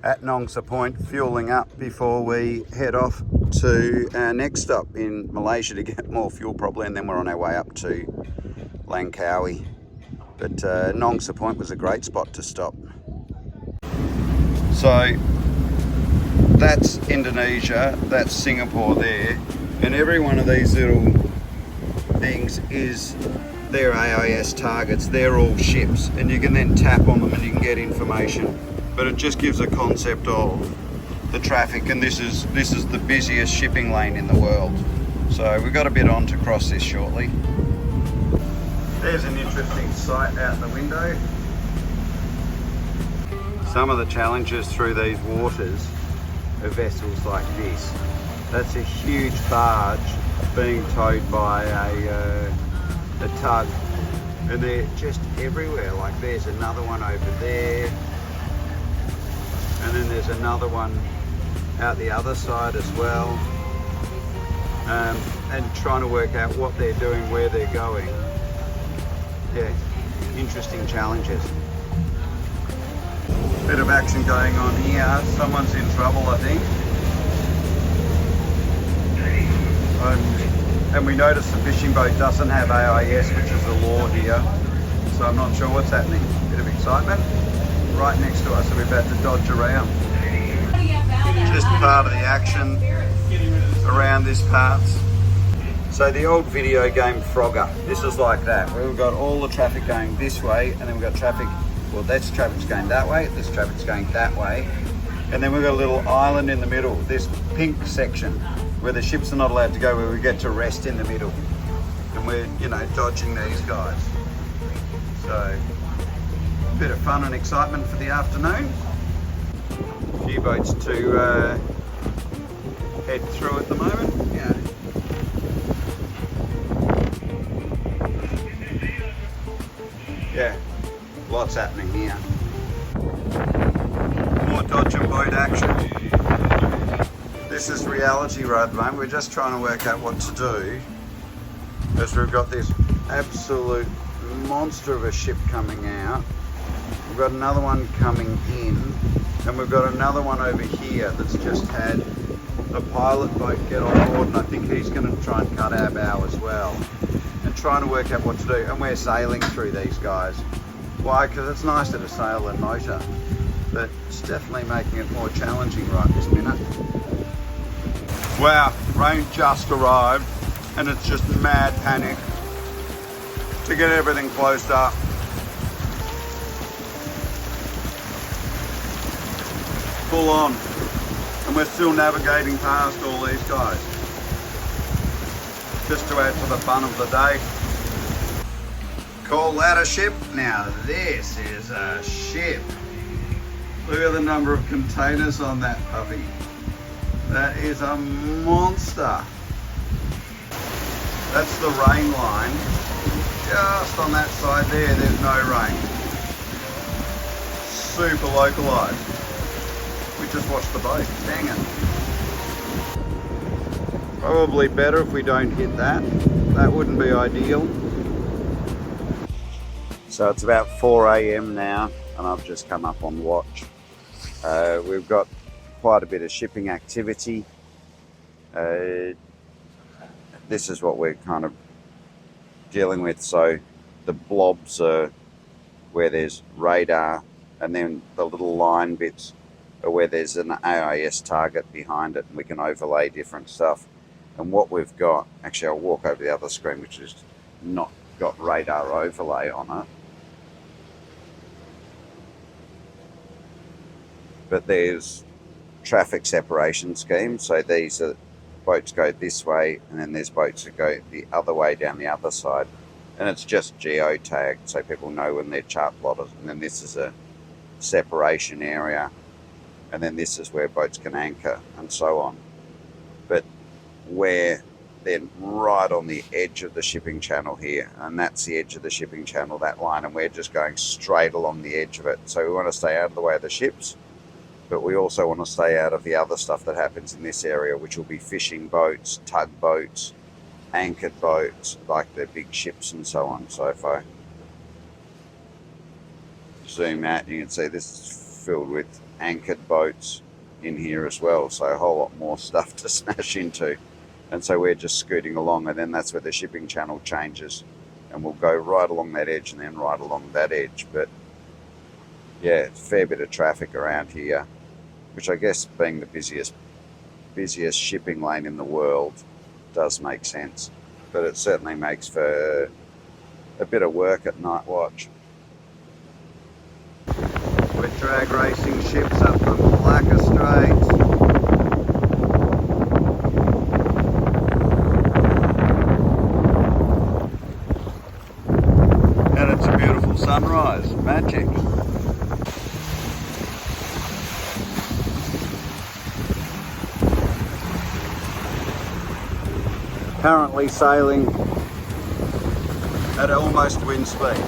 at Nongsa Point, fueling up before we head off to our next stop in Malaysia to get more fuel probably, and then we're on our way up to Langkawi. But Nongsa Point was a great spot to stop. So that's Indonesia, that's Singapore there, and every one of these little things is their AIS targets. They're all ships, and you can then tap on them and you can get information. But it just gives a concept of the traffic, and this is the busiest shipping lane in the world. So we've got a bit on to cross this shortly. There's an interesting sight out the window. Some of the challenges through these waters are vessels like this. That's a huge barge being towed by a tug, and they're just everywhere. Like there's another one over there, and then there's another one out the other side as well, and trying to work out what they're doing, where they're going. Yeah, interesting challenges. Bit of action going on here. Someone's in trouble, I think. And we notice the fishing boat doesn't have AIS, which is the law here. So I'm not sure what's happening. Bit of excitement. Right next to us, so we're about to dodge around. Just part of the action around this part. So the old video game Frogger, this is like that. We've got all the traffic going this way, and then we've got traffic, well, that's traffic's going that way, this traffic's going that way. And then we've got a little island in the middle, this pink section, where the ships are not allowed to go, where we get to rest in the middle. And we're, you know, dodging these guys. So, a bit of fun and excitement for the afternoon. A few boats to head through at the moment. Yeah. Yeah, lots happening here. More dodge and boat action. This is reality right at the moment. We're just trying to work out what to do, as we've got this absolute monster of a ship coming out. We've got another one coming in, and we've got another one over here that's just had the pilot boat get on board, and I think he's going to try and cut our bow as well, and trying to work out what to do. And we're sailing through these guys. Why? Because it's nicer to sail than motor, but it's definitely making it more challenging right this minute. Wow, rain just arrived, and it's just mad panic to get everything closed up. Full on, and we're still navigating past all these guys, just to add to the fun of the day. Call that a ship? Now this is a ship. Look at the number of containers on that puppy. That is a monster. That's the rain line. Just on that side there, there's no rain. Super localised. We just watched the boat, dang it. Probably better if we don't hit that. That wouldn't be ideal. So it's about 4 AM now, and I've just come up on watch. We've got quite a bit of shipping activity. This is what we're kind of dealing with. So the blobs are where there's radar, and then the little line bits are where there's an AIS target behind it, and we can overlay different stuff. And what we've got, actually I'll walk over the other screen, which has not got radar overlay on it. But there's traffic separation schemes. So these are boats go this way, and then there's boats that go the other way down the other side. And it's just geotagged, so people know when they're chart plotted. And then this is a separation area. And then this is where boats can anchor, and so on. But we're then right on the edge of the shipping channel here, and that's the edge of the shipping channel, that line, and we're just going straight along the edge of it. So we want to stay out of the way of the ships, but we also want to stay out of the other stuff that happens in this area, which will be fishing boats, tugboats, anchored boats, like the big ships and so on. So if I zoom out, you can see this is filled with anchored boats in here as well, so a whole lot more stuff to smash into. And so we're just scooting along, and then that's where the shipping channel changes, and we'll go right along that edge and then right along that edge. But yeah, a fair bit of traffic around here, which I guess being the busiest shipping lane in the world does make sense, but it certainly makes for a bit of work at night watch. We're drag racing ships up the Malacca Strait. And it's a beautiful sunrise, magic. Currently sailing at almost wind speed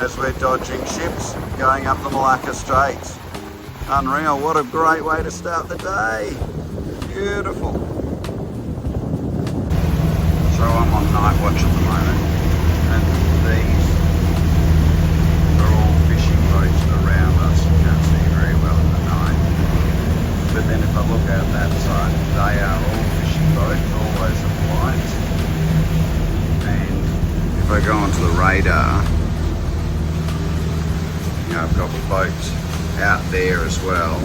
as we're dodging ships going up the Malacca Straits. Unreal, what a great way to start the day. Beautiful. So I'm on night watch at the moment, and these are all fishing boats around us. You can't see very well in the night. But then if I look out that side, they are all fishing boats, all those lights. And if I go onto the radar, I've got boats out there as well,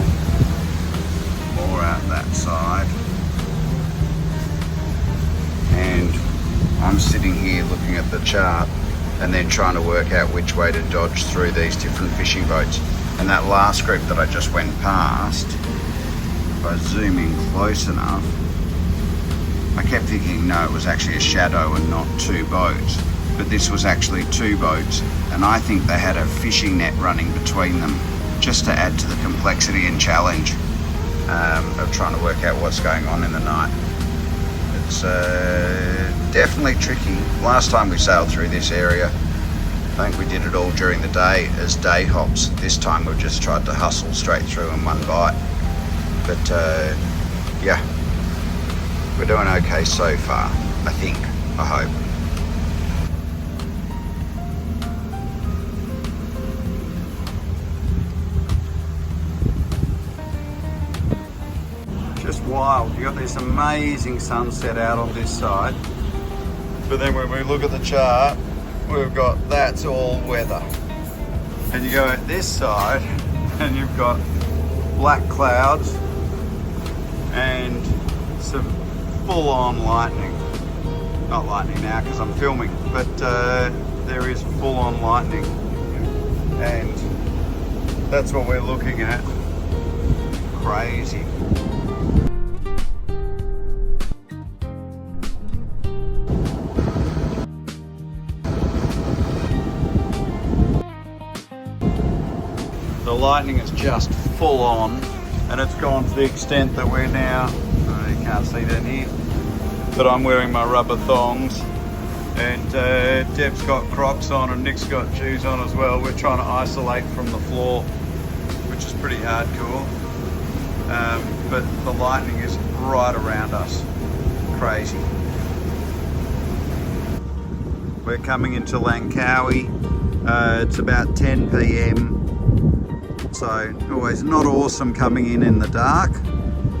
more out that side, and I'm sitting here looking at the chart and then trying to work out which way to dodge through these different fishing boats. And that last group that I just went past, if I zoom in close enough, I kept thinking no, it was actually a shadow and not two boats. But this was actually two boats, and I think they had a fishing net running between them just to add to the complexity and challenge of trying to work out what's going on in the night. It's definitely tricky. Last time we sailed through this area, I think we did it all during the day as day hops. This time we've just tried to hustle straight through in one bite. But yeah, we're doing okay so far, I think, I hope. Just wild. You got this amazing sunset out on this side, but then when we look at the chart, we've got that's all weather. And you go at this side and you've got black clouds and some full-on lightning. Not lightning now because I'm filming, but there is full-on lightning, and that's what we're looking at. Crazy. The lightning is just full on, and it's gone to the extent that we're now, you can't see that here, but I'm wearing my rubber thongs, and Deb's got Crocs on and Nick's got shoes on as well. We're trying to isolate from the floor, which is pretty hardcore, but the lightning is right around us. Crazy. We're coming into Langkawi. It's about 10 p.m. So always not awesome coming in the dark,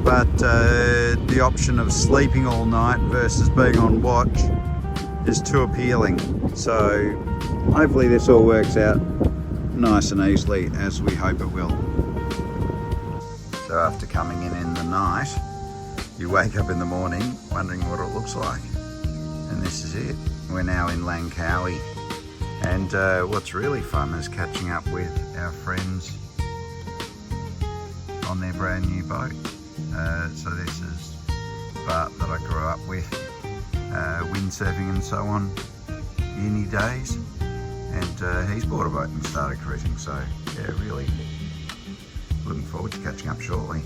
but the option of sleeping all night versus being on watch is too appealing. So hopefully this all works out nice and easily, as we hope it will. So after coming in the night, you wake up in the morning wondering what it looks like, and this is it. We're now in Langkawi, and what's really fun is catching up with our friends on their brand new boat. So this is Bart that I grew up with, windsurfing and so on, uni days, and he's bought a boat and started cruising, so yeah, really looking forward to catching up shortly.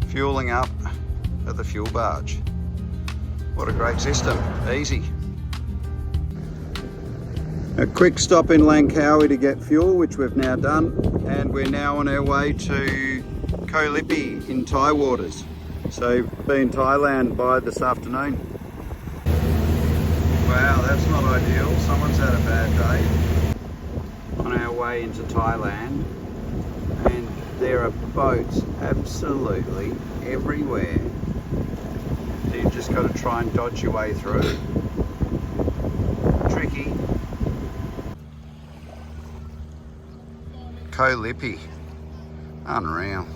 Fueling up at the fuel barge. What a great system, easy. A quick stop in Langkawi to get fuel, which we've now done, and we're now on our way to Koh Lipi in Thai waters. So be in Thailand by this afternoon. Wow, that's not ideal. Someone's had a bad day. on our way into Thailand, and there are boats absolutely everywhere. So you've just got to try and dodge your way through. Tricky. Koh Lipi, unreal.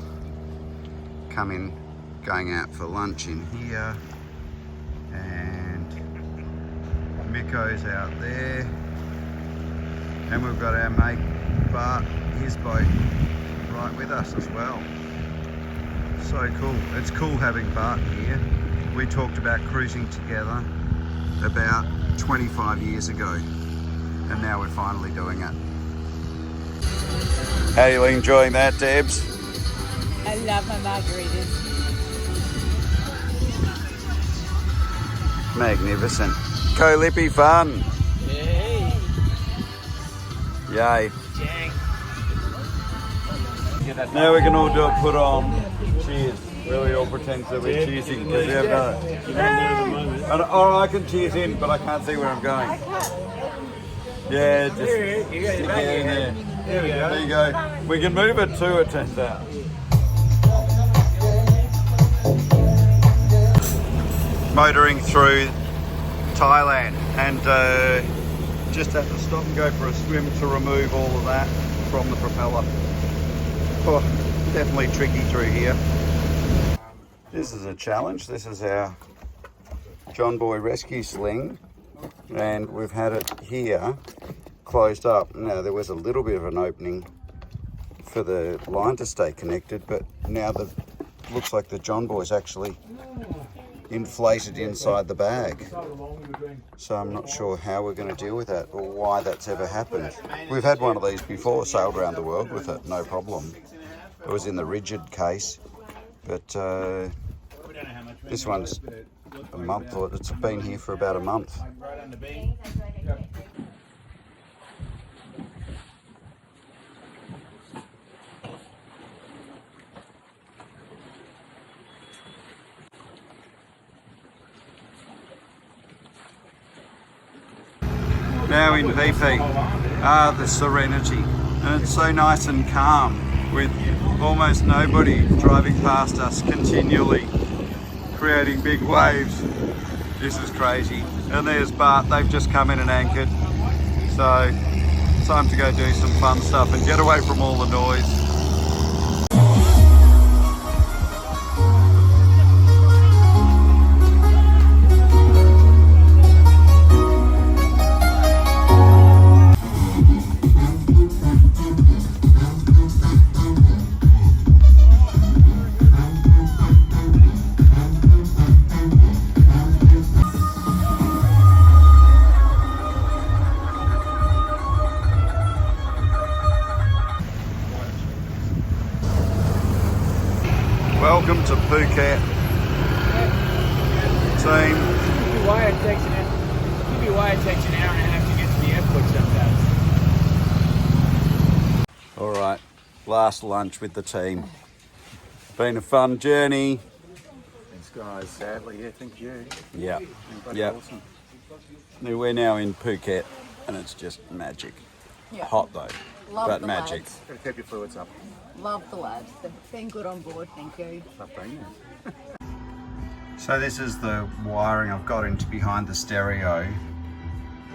Going out for lunch in here, and Miko's out there, and we've got our mate Bart, his boat, right with us as well. So cool. It's cool having Bart here. We talked about cruising together about 25 years ago, and now we're finally doing it. How are you enjoying that, Debs? I love my margaritas. Magnificent. Koh Lipi fun. Hey. Yay. Jang. Now we can all do a put on. Cheers. Where we all pretend that we're cheersing because we have no. I can cheers in, but I can't see where I'm going. Yeah, just stick it in there. There you go. We can move it too, it turns out. Motoring through Thailand, and just have to stop and go for a swim to remove all of that from the propeller. Oh, definitely tricky through here. This is a challenge. This is our John Boy rescue sling, and we've had it here closed up. Now there was a little bit of an opening for the line to stay connected, but now the looks like the John Boy's actually inflated inside the bag. So I'm not sure how we're going to deal with that or why that's ever happened. We've had one of these before, sailed around the world with it, no problem. It was in the rigid case, but this one's a month, or it's been here for about a month. Now in PP, the serenity, and it's so nice and calm with almost nobody driving past us continually, creating big waves. This is crazy. And there's Bart, they've just come in and anchored. So, time to go do some fun stuff and get away from all the noise. Welcome to Phuket, team. Could be why it takes an hour and a half to get to the airport sometimes. All right, last lunch with the team. Been a fun journey. Thanks guys, sadly, yeah, thank you. Yeah, Yeah. awesome. We're now in Phuket, and it's just magic. Yeah. Hot though, Love but the magic. lads. Gotta keep your fluids up. Love the lads. They've been good on board, thank you. Love being there. So this is the wiring I've got into behind the stereo,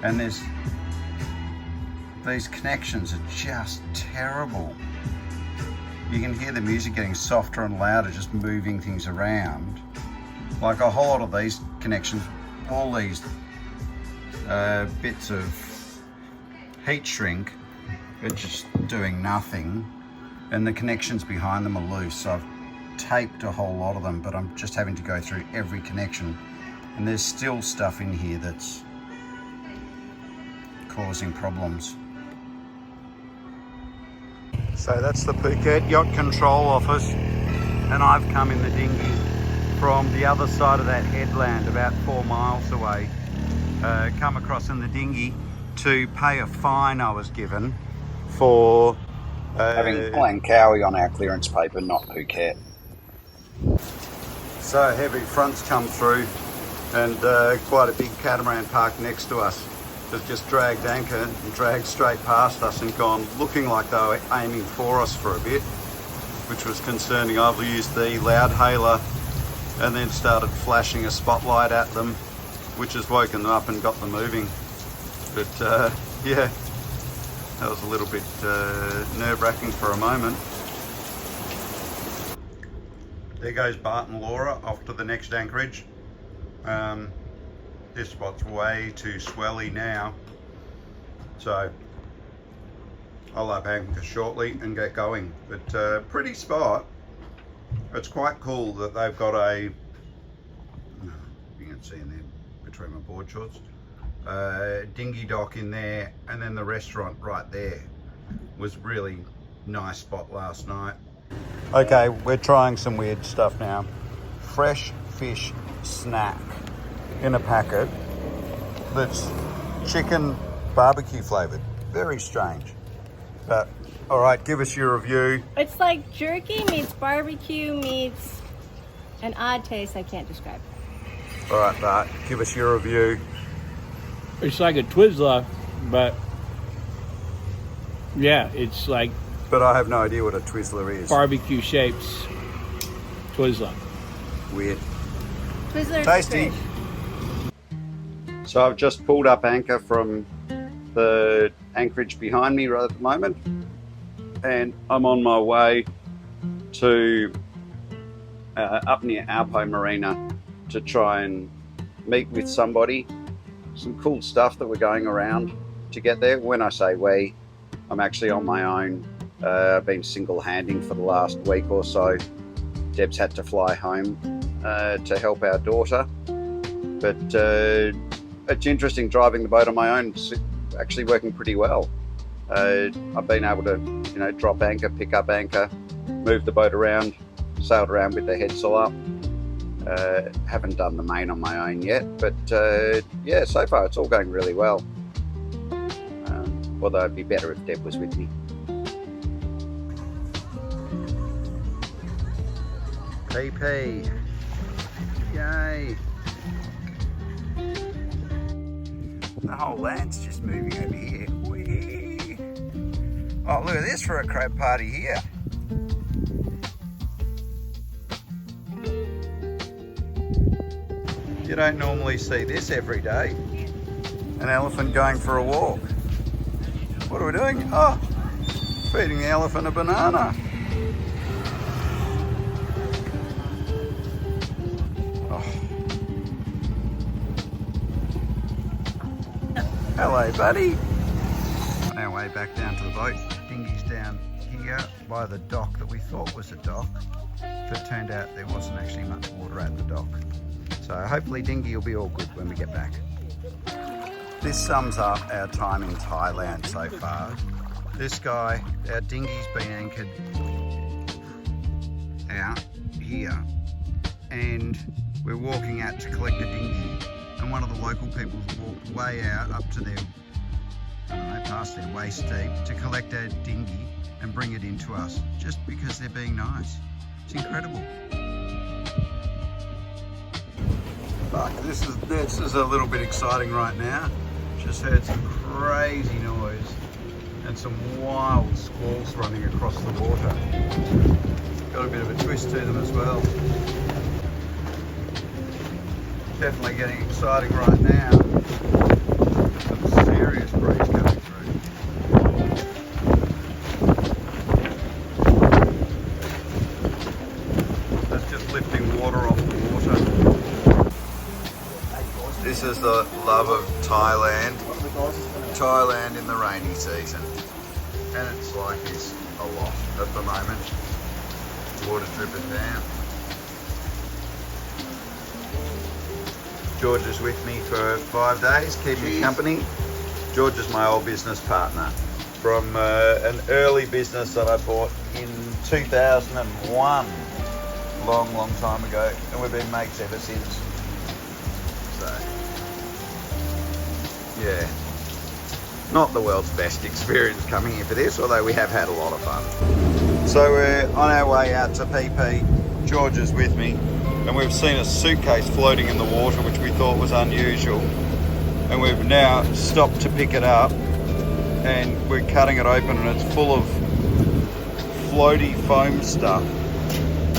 and these connections are just terrible. You can hear the music getting softer and louder, just moving things around. Like a whole lot of these connections, all these bits of heat shrink are just doing nothing, and the connections behind them are loose. So I've taped a whole lot of them, but I'm just having to go through every connection, and there's still stuff in here that's causing problems. So that's the Phuket Yacht Control Office, and I've come in the dinghy from the other side of that headland, about 4 miles away. Come across in the dinghy to pay a fine I was given for having Langkawi on our clearance paper, not Phuket. So heavy fronts come through, and quite a big catamaran parked next to us. have just dragged anchor and dragged straight past us and gone, looking like they were aiming for us for a bit, which was concerning. I've used the loudhailer and then started flashing a spotlight at them, which has woken them up and got them moving. But yeah, that was a little bit nerve-wracking for a moment. There goes Bart and Laura off to the next anchorage. This spot's way too swelly now, so I'll up anchor shortly and get going. But pretty spot. It's quite cool that they've got a, you can see in there between my board shorts, dinghy dock in there, and then the restaurant right there. Was really nice spot last night. Okay, we're trying some weird stuff now. Fresh fish snack in a packet that's chicken barbecue flavoured. Very strange. But, all right, give us your review. It's like jerky meets barbecue meets an odd taste I can't describe. All right, Bart, give us your review. It's like a Twizzler, but yeah, it's like But I have no idea what a Twizzler is. barbecue shapes Twizzler. Weird. Twizzlers Tasty. fish. So I've just pulled up anchor from the anchorage behind me right at the moment, and I'm on my way to up near Alpo Marina to try and meet with somebody. Some cool stuff that we're going around to get there. When I say we, I'm actually on my own. I've been single-handing for the last week or so. Deb's had to fly home to help our daughter, but it's interesting driving the boat on my own. It's actually working pretty well. I've been able to, drop anchor, pick up anchor, move the boat around, sailed around with the headsail up. Haven't done the main on my own yet, but yeah, so far it's all going really well. Although it'd be better if Deb was with me. PP. Yay. The whole land's just moving over here. Whee. Oh, look at this for a crab party here. You don't normally see this every day. An elephant going for a walk. What are we doing? Oh, feeding the elephant a banana. Oh. Hello, buddy. On our way back down to the boat. Dinghy's down here by the dock that we thought was a dock, but it turned out there wasn't actually much water at the dock. So hopefully dinghy will be all good when we get back. This sums up our time in Thailand so far. This guy, our dinghy's been anchored out here, and we're walking out to collect the dinghy, and one of the local people's walked way out up to their, past their waist deep to collect our dinghy and bring it into us, just because they're being nice. It's incredible. But this is a little bit exciting right now. Just heard some crazy noise and some wild squalls running across the water. Got a bit of a twist to them as well. Definitely getting exciting right now. Some serious breeze coming through. That's just lifting water off the water. This is the love of Thailand. Thailand in the rainy season. And it's like this a lot at the moment. Water dripping down. George is with me for 5 days, keeping me company. George is my old business partner from an early business that I bought in 2001. Long time ago. And we've been mates ever since. So, yeah, not the world's best experience coming here for this, although we have had a lot of fun. So we're on our way out to PP. George is with me, and we've seen a suitcase floating in the water, which we thought was unusual. and we've now stopped to pick it up, and we're cutting it open, and it's full of floaty foam stuff,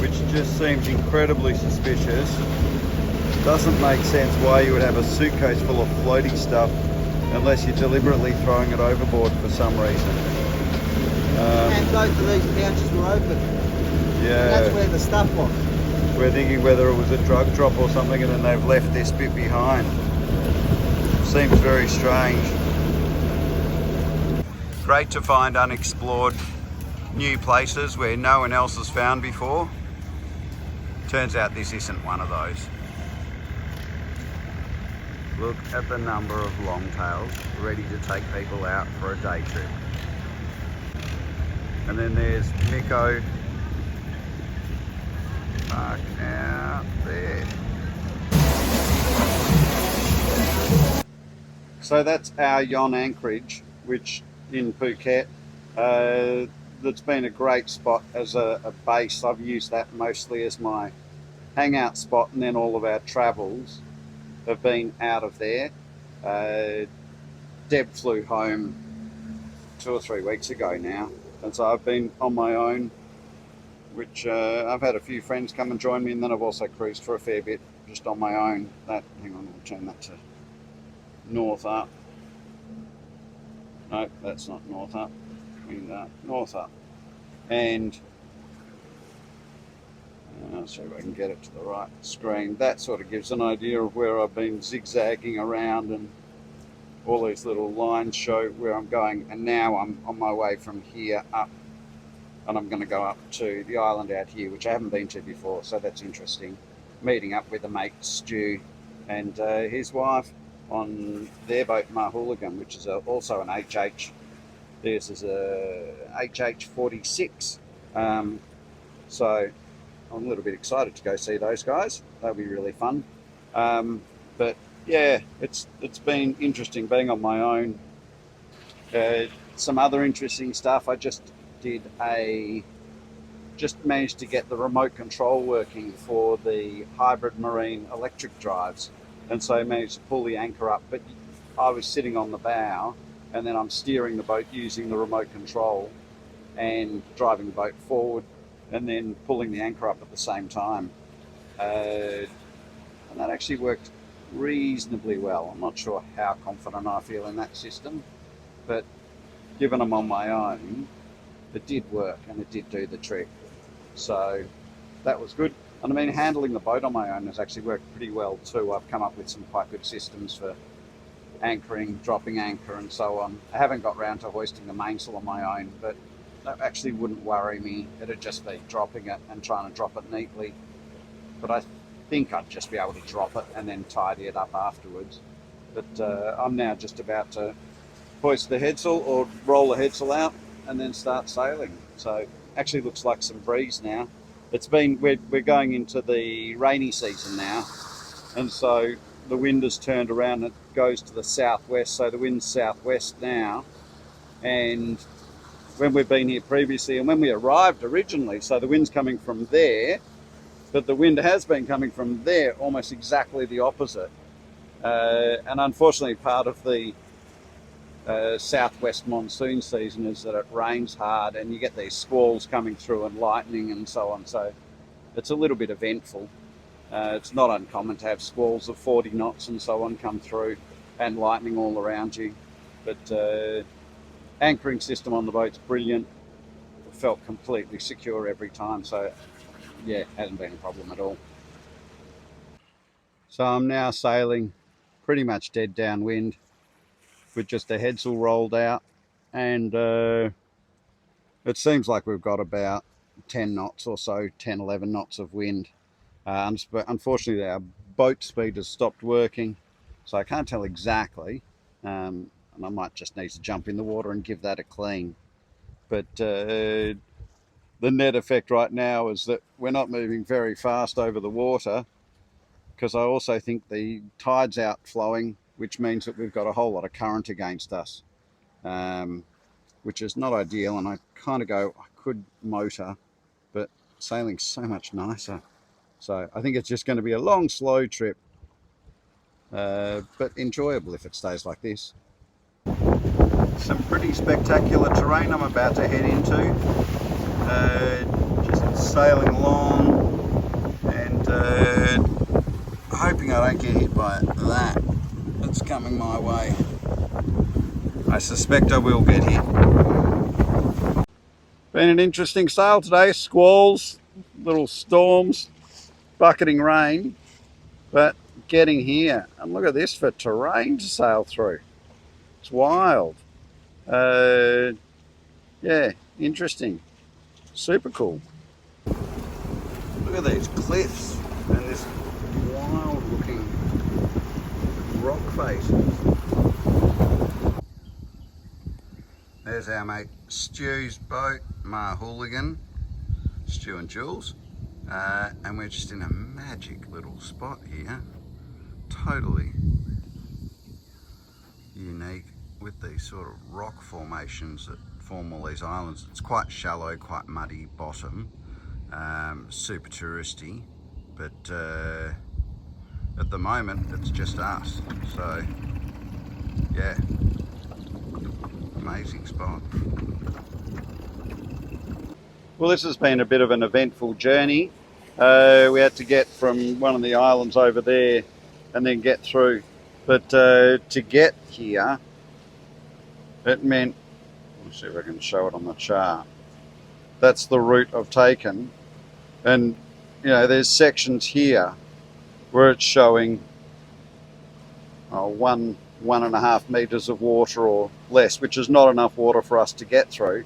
which just seems incredibly suspicious. Doesn't make sense why you would have a suitcase full of floaty stuff unless you're deliberately throwing it overboard for some reason. And both of these pouches were open. Yeah. That's where the stuff was. We're thinking whether it was a drug drop or something, and then they've left this bit behind. Seems very strange. Great to find unexplored new places where no one else has found before. Turns out this isn't one of those. Look at the number of longtails ready to take people out for a day trip. And then there's Miko back out there. So that's our Yon anchorage, which in Phuket, that's been a great spot as a base. I've used that mostly as my hangout spot, and then all of our travels have been out of there. Deb flew home 2 or 3 weeks ago now, and so I've been on my own, which I've had a few friends come and join me, and then I've also cruised for a fair bit just on my own. Hang on, I'll turn that to north up. No, that's not north up. North up. And I'll see if I can get it to the right screen. That sort of gives an idea of where I've been zigzagging around, and all these little lines show where I'm going. And now I'm on my way from here up, and I'm going to go up to the island out here, which I haven't been to before, so that's interesting. Meeting up with a mate, Stu, and his wife on their boat, Mahooligan, which is also an HH. This is a HH52. So I'm a little bit excited to go see those guys. That'll be really fun. But yeah, it's been interesting being on my own. Some other interesting stuff. I just managed to get the remote control working for the hybrid marine electric drives, and so I managed to pull the anchor up. But I was sitting on the bow, and then I'm steering the boat using the remote control and driving the boat forward, and then pulling the anchor up at the same time. And that actually worked reasonably well. I'm not sure how confident I feel in that system, but given I'm on my own, it did work and it did do the trick. So that was good. And I mean, handling the boat on my own has actually worked pretty well too. I've come up with some quite good systems for anchoring, dropping anchor and so on. I haven't got round to hoisting the mainsail on my own, but that actually wouldn't worry me. It'd just be dropping it and trying to drop it neatly. But I think I'd just be able to drop it and then tidy it up afterwards. But I'm now just about to hoist the headsail or roll the headsail out and then start sailing. So actually looks like some breeze now. We're going into the rainy season now, and so the wind has turned around and it goes to the southwest, so the wind's southwest now. And when we've been here previously and when we arrived originally, so the wind's coming from there, but the wind has been coming from there, almost exactly the opposite. And unfortunately part of the southwest monsoon season is that it rains hard and you get these squalls coming through and lightning and so on, so it's a little bit eventful. It's not uncommon to have squalls of 40 knots and so on come through and lightning all around you, but anchoring system on the boat's brilliant. It felt completely secure every time, so yeah, hasn't been a problem at all. So I'm now sailing pretty much dead downwind with just a headsail rolled out, and it seems like we've got about 10 knots or so, 10, 11 knots of wind. Unfortunately, our boat speed has stopped working, so I can't tell exactly, and I might just need to jump in the water and give that a clean. But the net effect right now is that we're not moving very fast over the water, because I also think the tide's outflowing, which means that we've got a whole lot of current against us, which is not ideal. And I kind of go, I could motor, but sailing's so much nicer. So I think it's just going to be a long, slow trip. but enjoyable if it stays like this. Some pretty spectacular terrain I'm about to head into. Just sailing along and hoping I don't get hit by that that's coming my way. I suspect I will get hit. Been an interesting sail today. Squalls, little storms, bucketing rain, but getting here. And look at this for terrain to sail through. It's wild. Yeah, interesting. Super cool. Look at these cliffs and this wild looking rock faces. There's our mate Stu's boat, Ma Hooligan, Stu and Jules, and we're just in a magic little spot here, totally unique with these sort of rock formations that form all these islands. It's quite shallow, quite muddy bottom, super touristy, but at the moment it's just us, so yeah. Amazing spot. Well, this has been a bit of an eventful journey. We had to get from one of the islands over there and then get through. But to get here, it meant, let's see if I can show it on the chart. That's the route I've taken. And, you know, there's sections here where it's showing 1.5 meters of water or less, which is not enough water for us to get through.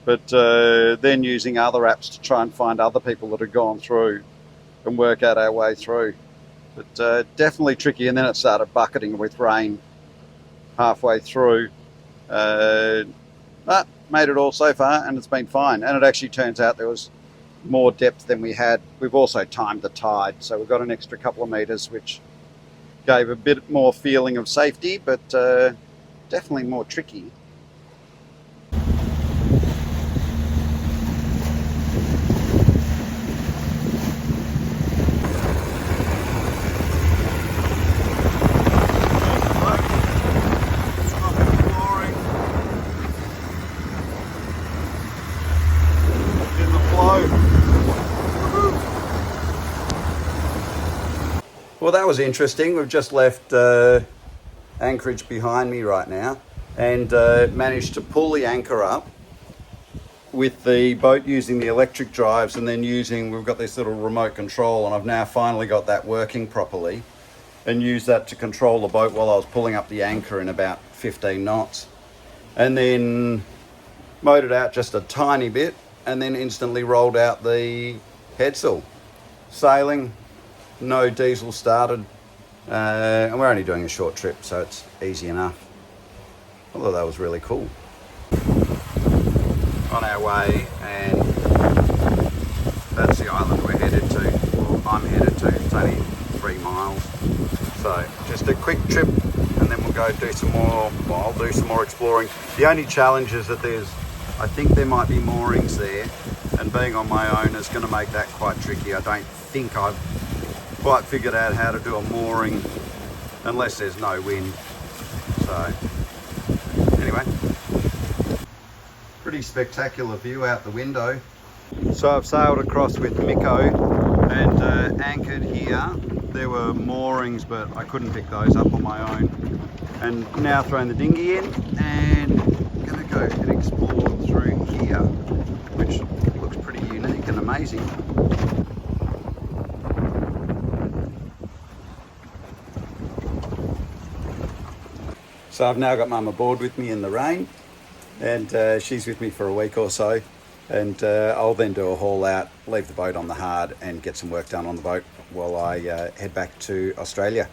But then using other apps to try and find other people that have gone through and work out our way through. But definitely tricky, and then it started bucketing with rain halfway through. But made it all so far, and it's been fine. And it actually turns out there was more depth than we had. We've also timed the tide, so we've got an extra couple of meters, which gave a bit more feeling of safety, but definitely more tricky. Well, that was interesting. We've just left anchorage behind me right now and managed to pull the anchor up with the boat using the electric drives, and then we've got this little remote control, and I've now finally got that working properly and used that to control the boat while I was pulling up the anchor in about 15 knots. And then motored out just a tiny bit and then instantly rolled out the headsail. Sailing, no diesel started, and we're only doing a short trip, so it's easy enough. Although that was really cool. On our way, and that's the island we're headed to, or I'm headed to. It's only 3 miles. So just a quick trip, and then we'll go do some more, well, I'll do some more exploring. The only challenge is that I think there might be moorings there, and being on my own is going to make that quite tricky. I don't think I've quite figured out how to do a mooring unless there's no wind. So anyway, pretty spectacular view out the window. So I've sailed across with Miko and anchored here. There were moorings, but I couldn't pick those up on my own. And now throwing the dinghy in and gonna go and explore through here, which looks pretty unique and amazing. So I've now got Mum aboard with me in the rain, and she's with me for a week or so, and I'll then do a haul out, leave the boat on the hard and get some work done on the boat while I head back to Australia.